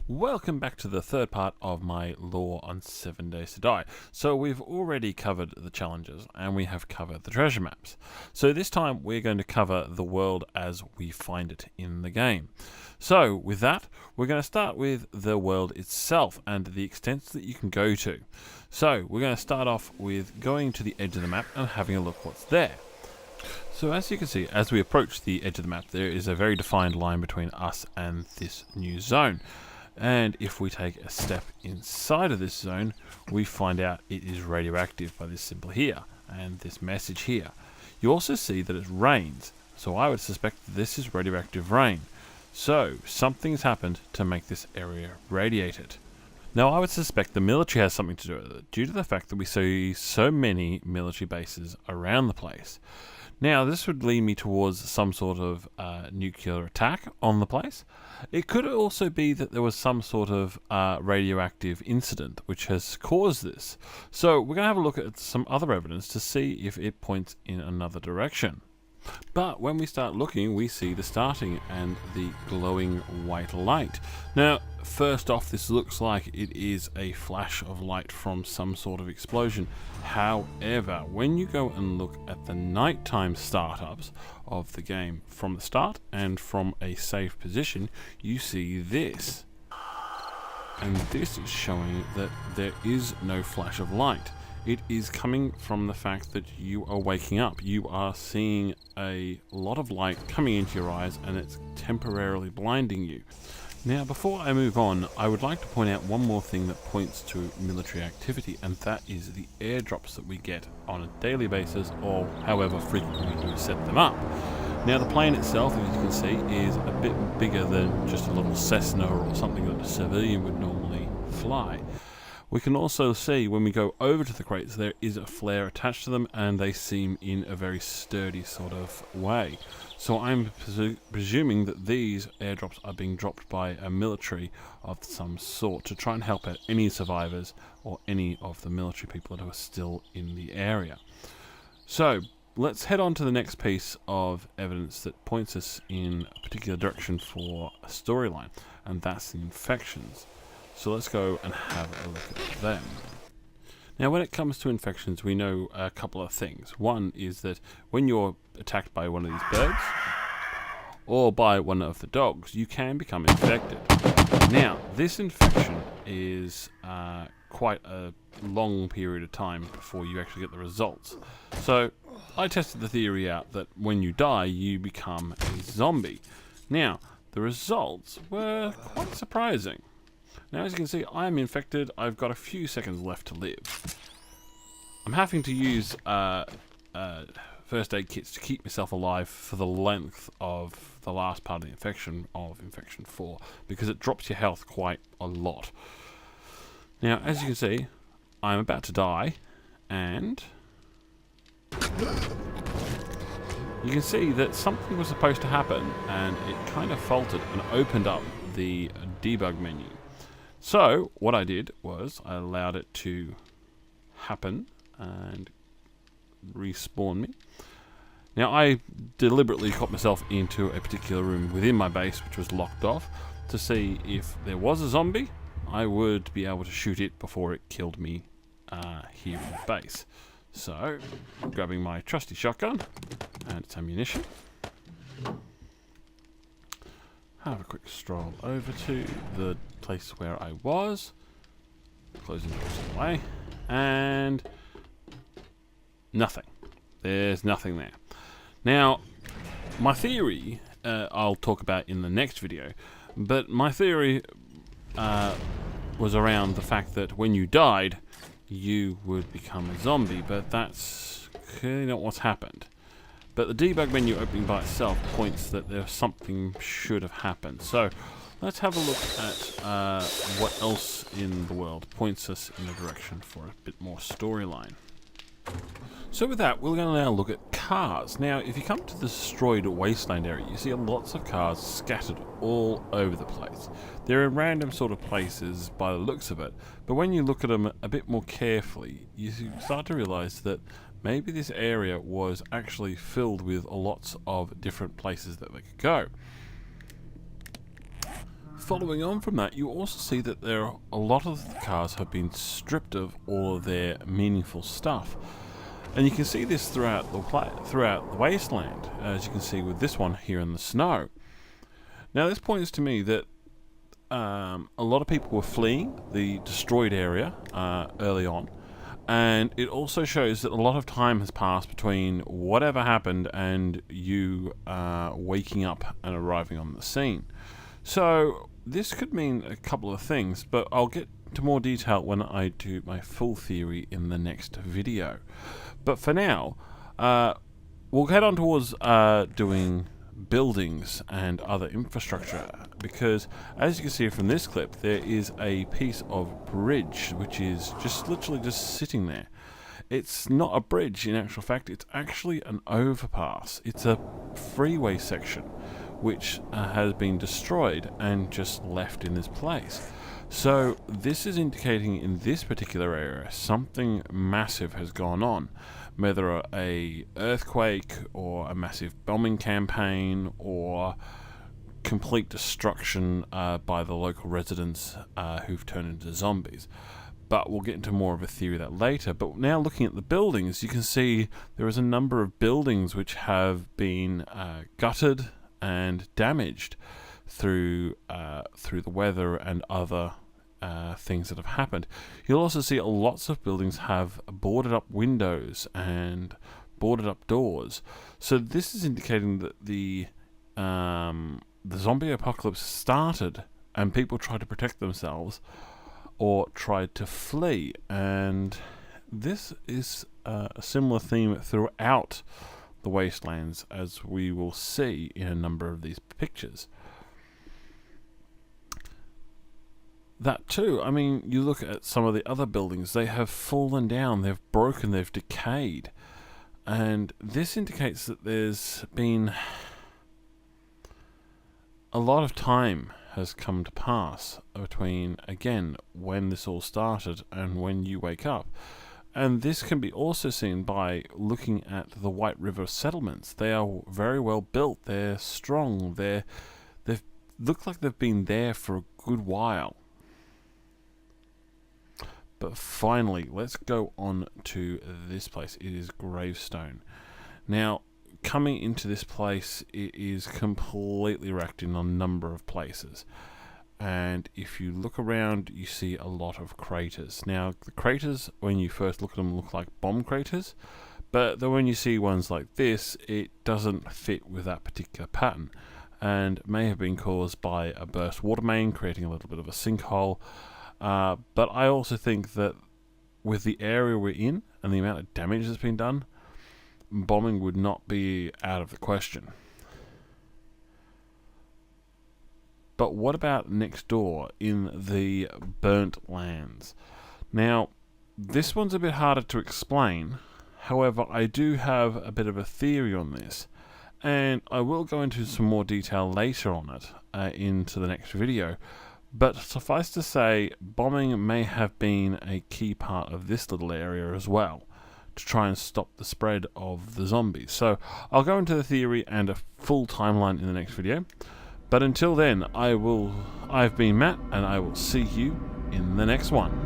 Welcome back to the third part of my lore on 7 Days to Die. So we've already covered the challenges and we have covered the treasure maps. So this time we're going to cover the world as we find it in the game. So with that, we're going to start with the world itself and the extents that you can go to. So we're going to start off with going to the edge of the map and having a look what's there. So as you can see, as we approach the edge of the map, there is a very defined line between us and this new zone. And if we take a step inside of this zone, we find out it is radioactive by this symbol here and this message here. You also see that it rains, so I would suspect that this is radioactive rain. So something's happened to make this area radiated. Now I would suspect the military has something to do with it, due to the fact that we see so many military bases around the place. Now, this would lead me towards some sort of nuclear attack on the place. It could also be that there was some sort of radioactive incident which has caused this. So we're going to have a look at some other evidence to see if it points in another direction. But when we start looking, we see the starting and the glowing white light. Now, first off, this looks like it is a flash of light from some sort of explosion. However, when you go and look at the nighttime startups of the game from the start and from a safe position, you see this. And this is showing that there is no flash of light. It is coming from the fact that you are waking up. You are seeing a lot of light coming into your eyes and it's temporarily blinding you. Now, before I move on, I would like to point out one more thing that points to military activity, and that is the airdrops that we get on a daily basis, or however frequently we set them up. Now, the plane itself, as you can see, is a bit bigger than just a little Cessna or something that a civilian would normally fly. We can also see when we go over to the crates there is a flare attached to them and they seem in a very sturdy sort of way. So I'm presuming that these airdrops are being dropped by a military of some sort to try and help out any survivors or any of the military people that are still in the area. So let's head on to the next piece of evidence that points us in a particular direction for a storyline, and that's the infections. So let's go and have a look at them. Now, when it comes to infections, we know a couple of things. One is that when you're attacked by one of these birds or by one of the dogs, you can become infected. Now, this infection is quite a long period of time before you actually get the results. So I tested the theory out that when you die, you become a zombie. Now, the results were quite surprising. Now, as you can see, I am infected. I've got a few seconds left to live. I'm having to use first aid kits to keep myself alive for the length of the last part of the infection, of Infection 4, because it drops your health quite a lot. Now, as you can see, I'm about to die, and you can see that something was supposed to happen, and it kind of faltered and opened up the debug menu. So what I did was I allowed it to happen and respawn me. Now, I deliberately got myself into a particular room within my base which was locked off to see if there was a zombie. I would be able to shoot it before it killed me here in the base. So, grabbing my trusty shotgun and its ammunition. Have a quick stroll over to the place where I was, closing the doors away, and nothing. There's nothing there. Now, my theory, I'll talk about in the next video, but my theory was around the fact that when you died, you would become a zombie, but that's clearly not what's happened. But the debug menu opening by itself points that there's something should have happened. So let's have a look at what else in the world points us in a direction for a bit more storyline. So with that, we're going to now look at cars. Now, if you come to the destroyed wasteland area, you see lots of cars scattered all over the place. They're in random sort of places by the looks of it, but when you look at them a bit more carefully, you start to realize that maybe this area was actually filled with lots of different places that they could go. following on from that, you also see that a lot of the cars have been stripped of all of their meaningful stuff. And you can see this throughout the wasteland, as you can see with this one here in the snow. Now this points to me that a lot of people were fleeing the destroyed area early on, and it also shows that a lot of time has passed between whatever happened and you waking up and arriving on the scene. So this could mean a couple of things, but I'll get to more detail when I do my full theory in the next video. But for now, we'll head on towards doing buildings and other infrastructure, because as you can see from this clip, there is a piece of bridge which is literally just sitting there. It's not a bridge in actual fact, it's actually an overpass. It's a freeway section which has been destroyed and just left in this place. So this is indicating in this particular area something massive has gone on, whether a earthquake or a massive bombing campaign or complete destruction by the local residents who've turned into zombies. But we'll get into more of a theory of that later. But now looking at the buildings, you can see there is a number of buildings which have been gutted and damaged through the weather and other things that have happened. You'll also see lots of buildings have boarded up windows and boarded up doors. So this is indicating that the zombie apocalypse started and people tried to protect themselves or tried to flee. And this is a similar theme throughout the wastelands, as we will see in a number of these pictures. That too, I mean, you look at some of the other buildings, they have fallen down, they've broken, they've decayed. And this indicates that there's been a lot of time has come to pass between, again, when this all started and when you wake up. And this can be also seen by looking at the White River settlements. They are very well built, they're strong, they've looked like they've been there for a good while. But finally, let's go on to this place. It is Gravestone. Now, coming into this place, it is completely wrecked in a number of places. And if you look around, you see a lot of craters. Now, the craters, when you first look at them, look like bomb craters. But then when you see ones like this, it doesn't fit with that particular pattern. And may have been caused by a burst water main, creating a little bit of a sinkhole. But I also think that with the area we're in and the amount of damage that's been done, bombing would not be out of the question. But what about next door in the burnt lands? Now, this one's a bit harder to explain. However, I do have a bit of a theory on this, and I will go into some more detail later on it into the next video. But suffice to say, bombing may have been a key part of this little area as well, to try and stop the spread of the zombies. So I'll go into the theory and a full timeline in the next video. But until then, I've been Matt, and I will see you in the next one.